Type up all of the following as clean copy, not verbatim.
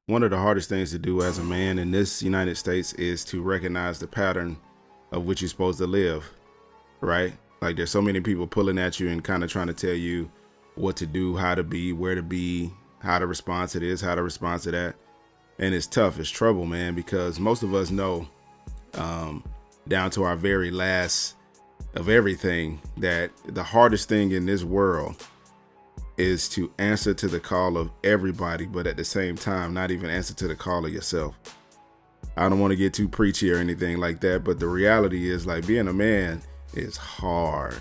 One of the hardest things to do as a man in this United States is to recognize the pattern of which you're supposed to live, right? Like there's so many people pulling at you and kind of trying to tell you what to do, how to be, where to be, how to respond to this, how to respond to that. And it's tough, it's trouble, man, because most of us know down to our very last of everything that the hardest thing in this world is to answer to the call of everybody, but at the same time, not even answer to the call of yourself. I don't want to get too preachy or anything like that, but the reality is like being a man is hard.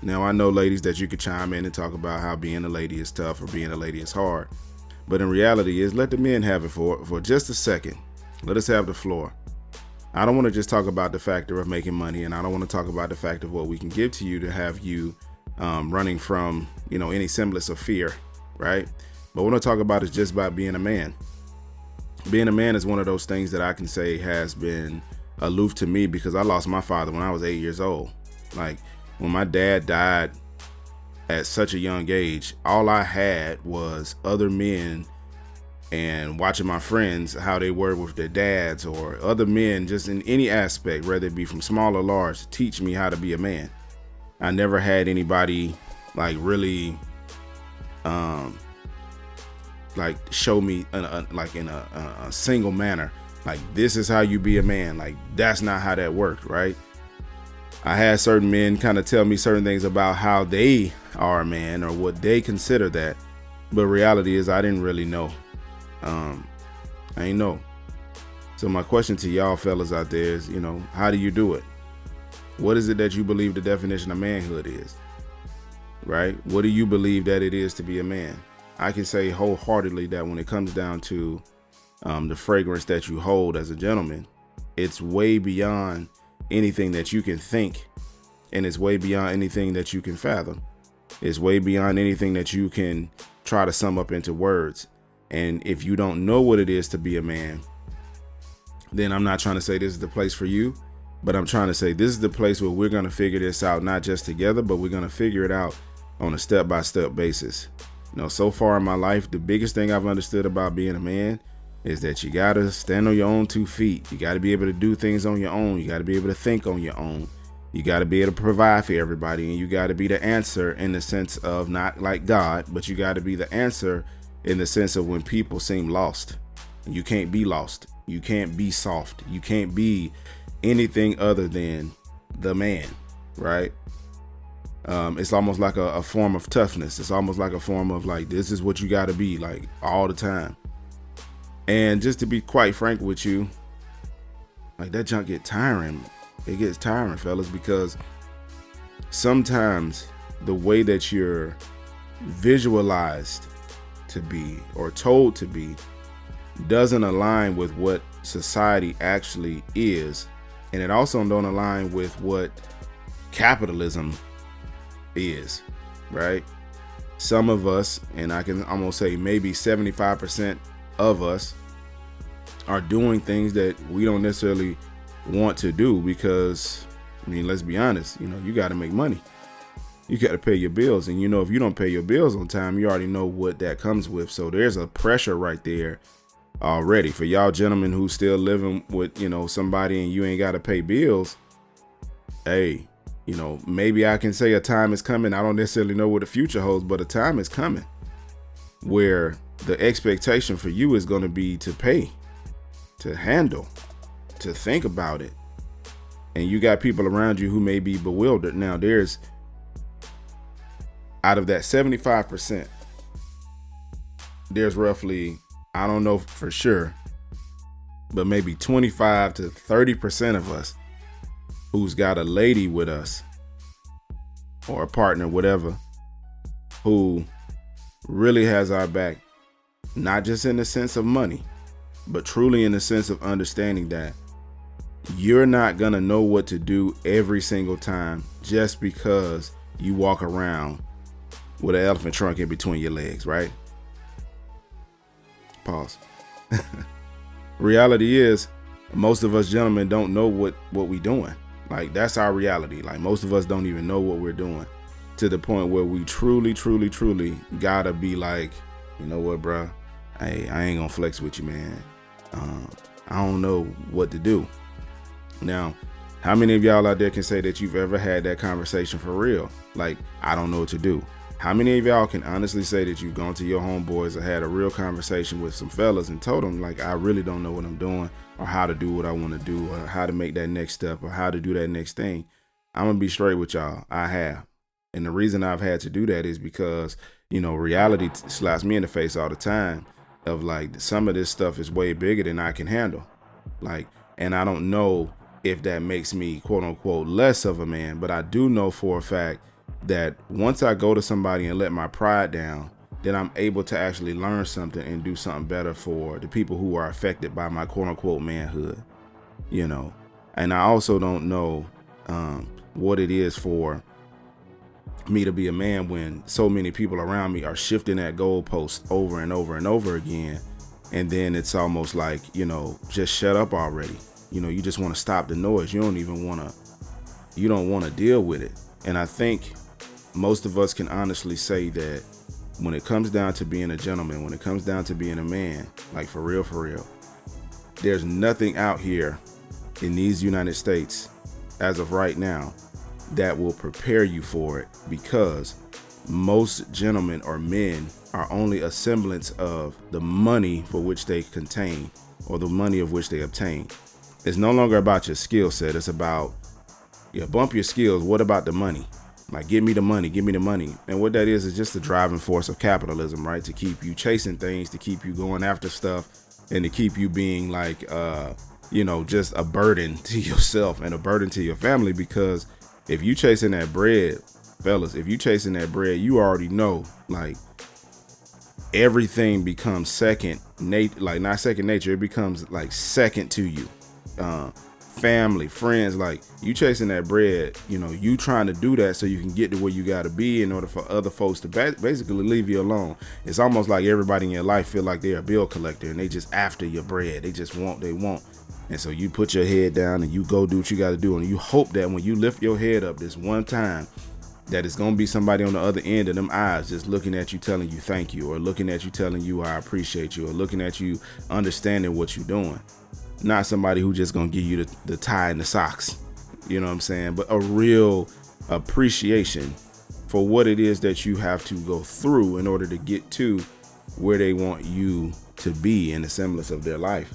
Now, I know ladies that you could chime in and talk about how being a lady is tough or being a lady is hard. But in reality is let the men have it for just a second. Let us have the floor. I don't want to just talk about the factor of making money, and I don't want to talk about the fact of what we can give to you to have you running from, any semblance of fear, right? But what I want to talk about is just about being a man. Being a man is one of those things that I can say has been aloof to me because I lost my father when I was 8 years old. Like when my dad died at such a young age, all I had was other men and watching my friends, how they were with their dads or other men, just in any aspect, whether it be from small or large, to teach me how to be a man. I never had anybody like really like show me in a single manner, like this is how you be a man. Like that's not how that worked, right? I had certain men kind of tell me certain things about how they are a man or what they consider that, but reality is I didn't really know. I ain't know. So my question to y'all fellas out there is, how do you do it? What is it that you believe the definition of manhood is? Right? What do you believe that it is to be a man? I can say wholeheartedly that when it comes down to the fragrance that you hold as a gentleman, it's way beyond anything that you can think, and it's way beyond anything that you can fathom. It's way beyond anything that you can try to sum up into words. And if you don't know what it is to be a man, then I'm not trying to say this is the place for you, but I'm trying to say this is the place where we're going to figure this out, not just together, but we're going to figure it out on a step-by-step basis. So far in my life, the biggest thing I've understood about being a man is that you got to stand on your own 2 feet. You got to be able to do things on your own. You got to be able to think on your own. You got to be able to provide for everybody. And you got to be the answer in the sense of not like God, but you got to be the answer in the sense of when people seem lost. You can't be lost. You can't be soft. You can't be anything other than the man, right? It's almost like a form of toughness. It's almost like a form of like, this is what you got to be like all the time. And just to be quite frank with you, like that junk get tiring. It gets tiring, fellas, because sometimes the way that you're visualized to be or told to be doesn't align with what society actually is, and it also don't align with what capitalism is, right? Some of us, and I can almost say maybe 75% of us, are doing things that we don't necessarily want to do because, let's be honest, you got to make money. You got to pay your bills. And, if you don't pay your bills on time, you already know what that comes with. So there's a pressure right there already for y'all gentlemen who still living with, somebody and you ain't got to pay bills. Hey, maybe I can say a time is coming. I don't necessarily know what the future holds, but a time is coming where the expectation for you is going to be to pay, to handle, to think about it. And you got people around you who may be bewildered. Now there's, out of that 75%, there's roughly, I don't know for sure, but maybe 25 to 30% of us who's got a lady with us or a partner, whatever, who really has our back, not just in the sense of money, but truly in the sense of understanding that you're not going to know what to do every single time just because you walk around with an elephant trunk in between your legs, right? Pause. Reality is most of us gentlemen don't know what we doing. Like that's our reality. Like most of us don't even know what we're doing, to the point where we truly gotta be like, you know what, bruh, hey, I ain't gonna flex with you, man. I don't know what to do. Now, how many of y'all out there can say that you've ever had that conversation for real? Like, I don't know what to do. How many of y'all can honestly say that you've gone to your homeboys or had a real conversation with some fellas and told them, like, I really don't know what I'm doing, or how to do what I want to do, or how to make that next step, or how to do that next thing? I'm gonna be straight with y'all. I have. And the reason I've had to do that is because, reality slaps me in the face all the time of like, some of this stuff is way bigger than I can handle. Like, and I don't know if that makes me quote unquote less of a man, but I do know for a fact that once I go to somebody and let my pride down, then I'm able to actually learn something and do something better for the people who are affected by my quote unquote manhood, And I also don't know what it is for me to be a man when so many people around me are shifting that goalpost over and over and over again. And then it's almost like, just shut up already. You just want to stop the noise. You don't want to deal with it. And I think most of us can honestly say that when it comes down to being a gentleman, when it comes down to being a man, like for real, there's nothing out here in these United States as of right now that will prepare you for it, because most gentlemen or men are only a semblance of the money for which they contain, or the money of which they obtain. It's no longer about your skill set. It's about, bump your skills. What about the money? Like, give me the money, give me the money. And what that is just the driving force of capitalism, right? To keep you chasing things, to keep you going after stuff, and to keep you being like, just a burden to yourself and a burden to your family. Because if you chasing that bread, fellas, if you chasing that bread, you already know, like, everything becomes second nature, like not second nature. It becomes like second to you. Family, friends, like, you chasing that bread, you trying to do that so you can get to where you got to be in order for other folks to basically leave you alone. It's almost like everybody in your life feel like they're a bill collector and they just after your bread. They just want. And so you put your head down and you go do what you got to do. And you hope that when you lift your head up this one time, that it's going to be somebody on the other end of them eyes just looking at you, telling you thank you, or looking at you, telling you I appreciate you, or looking at you, understanding what you're doing. Not somebody who just going to give you the tie and the socks, you know what I'm saying? But a real appreciation for what it is that you have to go through in order to get to where they want you to be in the semblance of their life.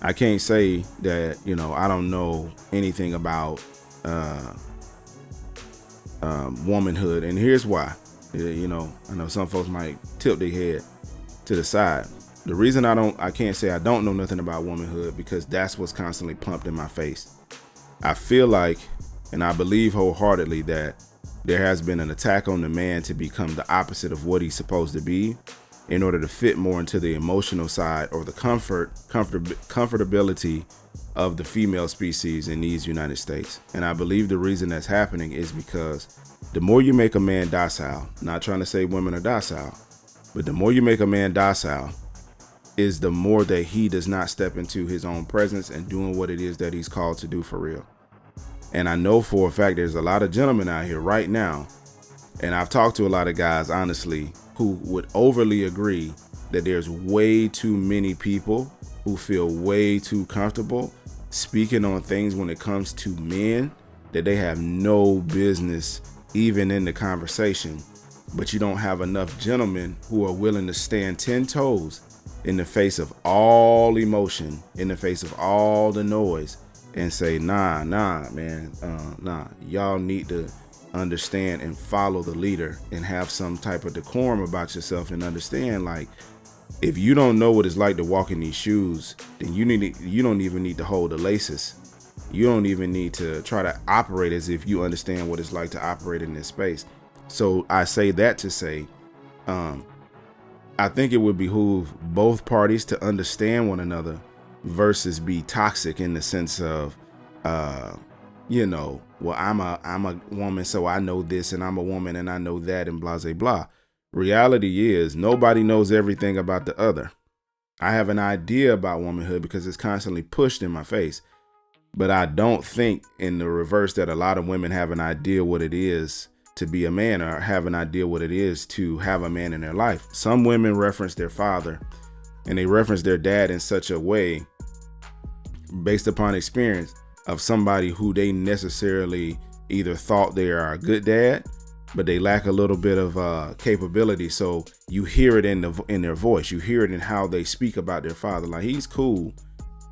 I can't say that, I don't know anything about womanhood. And here's why. I know some folks might tilt their head to the side. The reason I can't say I don't know nothing about womanhood, because that's what's constantly pumped in my face. I feel like, and I believe wholeheartedly, that there has been an attack on the man to become the opposite of what he's supposed to be in order to fit more into the emotional side or the comfortability of the female species in these United States. And I believe the reason that's happening is because the more you make a man docile, not trying to say women are docile, but the more you make a man docile is the more that he does not step into his own presence and doing what it is that he's called to do for real. And I know for a fact there's a lot of gentlemen out here right now, and I've talked to a lot of guys, honestly, who would overly agree that there's way too many people who feel way too comfortable speaking on things when it comes to men that they have no business even in the conversation. But you don't have enough gentlemen who are willing to stand 10 toes in the face of all emotion, in the face of all the noise, and say, nah, man, y'all need to understand and follow the leader and have some type of decorum about yourself, and understand, like, if you don't know what it's like to walk in these shoes, then you don't even need to hold the laces. You don't even need to try to operate as if you understand what it's like to operate in this space. So I say that to say, I think it would behoove both parties to understand one another versus be toxic in the sense of, well, I'm a woman, so I know this, and I'm a woman and I know that, and blah, blah, blah. Reality is nobody knows everything about the other. I have an idea about womanhood because it's constantly pushed in my face, but I don't think in the reverse that a lot of women have an idea what it is to be a man or have an idea what it is to have a man in their life. Some women reference their father and they reference their dad in such a way based upon experience of somebody who they necessarily either thought they are a good dad, but they lack a little bit of capability. So you hear it in their voice. You hear it in how they speak about their father. Like, he's cool.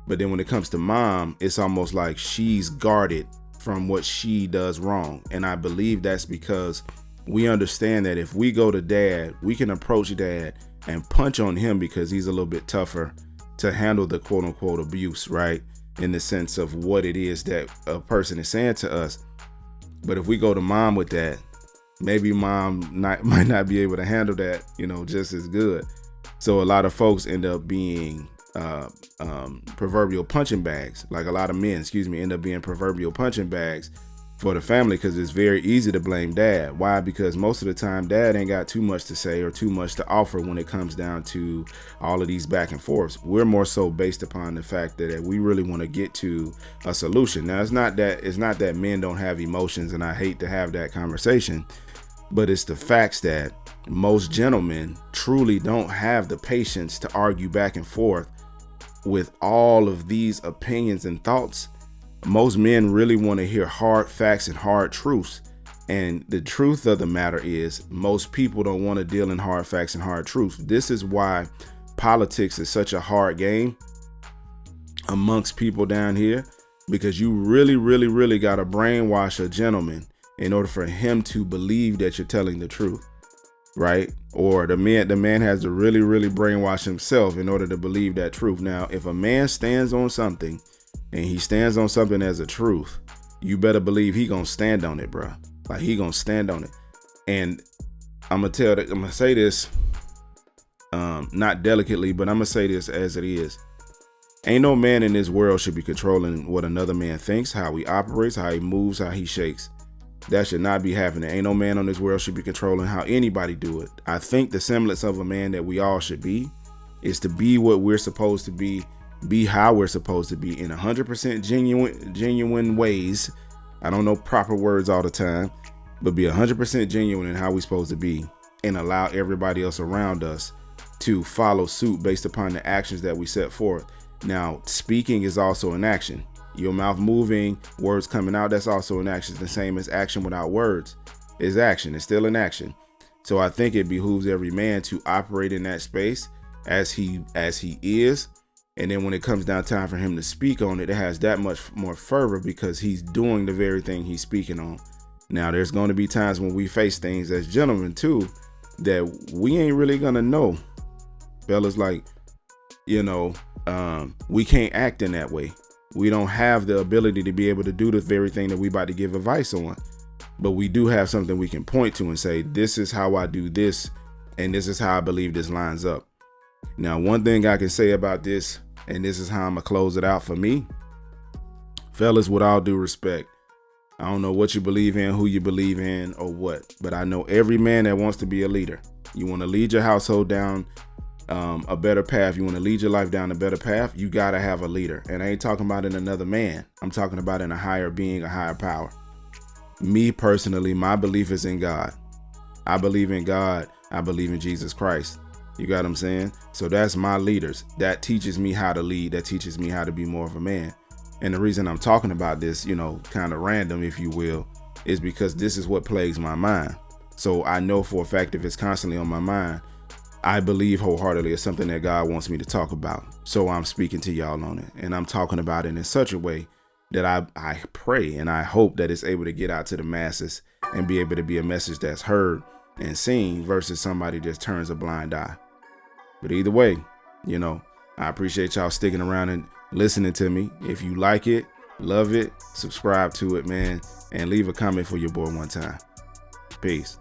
But then when it comes to mom, it's almost like she's guarded from what she does wrong. And I believe that's because we understand that if we go to dad, we can approach dad and punch on him because he's a little bit tougher to handle the quote unquote abuse, right? In the sense of what it is that a person is saying to us. But if we go to mom with that, maybe mom might not be able to handle that, just as good. So a lot of folks end up being proverbial punching bags. Like a lot of men, end up being proverbial punching bags for the family because it's very easy to blame dad. Why? Because most of the time dad ain't got too much to say or too much to offer when it comes down to all of these back and forths. We're more so based upon the fact that we really want to get to a solution. Now, it's not that men don't have emotions, and I hate to have that conversation, but it's the facts that most gentlemen truly don't have the patience to argue back and forth with all of these opinions and thoughts. Most men really want to hear hard facts and hard truths. And the truth of the matter is most people don't want to deal in hard facts and hard truths. This is why politics is such a hard game amongst people down here, because you really, really, really got to brainwash a gentleman in order for him to believe that you're telling the truth. Right? Or the man has to really, really brainwash himself in order to believe that truth. Now, if a man stands on something and he stands on something as a truth, you better believe he gonna stand on it, bro. Like, he gonna stand on it. And I'm gonna say this, not delicately, but I'm gonna say this as it is. Ain't no man in this world should be controlling what another man thinks, how he operates, how he moves, how he shakes. That should not be happening. Ain't no man on this world should be controlling how anybody do it. I think the semblance of a man that we all should be is to be what we're supposed to be how we're supposed to be in 100% genuine ways. I don't know proper words all the time, but be 100% genuine in how we're supposed to be and allow everybody else around us to follow suit based upon the actions that we set forth. Now, speaking is also an action. Your mouth moving, words coming out, that's also an action. It's the same as action without words is action. It's still an action. So I think it behooves every man to operate in that space as he is. And then when it comes down time for him to speak on it, it has that much more fervor because he's doing the very thing he's speaking on. Now, there's going to be times when we face things as gentlemen too that we ain't really going to know. Fellas, like, we can't act in that way. We don't have the ability to be able to do the very thing that we about to give advice on, but we do have something we can point to and say, this is how I do this. And this is how I believe this lines up. Now, one thing I can say about this, and this is how I'm gonna close it out for me, fellas, with all due respect, I don't know what you believe in, who you believe in or what, but I know every man that wants to be a leader. You want to lead your household down a better path. You want to lead your life down a better path. You got to have a leader. And I ain't talking about in another man. I'm talking about in a higher being, a higher power. Me personally, my belief is in God. I believe in God. I believe in Jesus Christ. You got what I'm saying? So that's my leaders. That teaches me how to lead. That teaches me how to be more of a man. And the reason I'm talking about this, kind of random, if you will, is because this is what plagues my mind. So I know for a fact if it's constantly on my mind, I believe wholeheartedly it's something that God wants me to talk about. So I'm speaking to y'all on it, and I'm talking about it in such a way that I pray and I hope that it's able to get out to the masses and be able to be a message that's heard and seen versus somebody just turns a blind eye. But either way, I appreciate y'all sticking around and listening to me. If you like it, love it, subscribe to it, man, and leave a comment for your boy one time. Peace.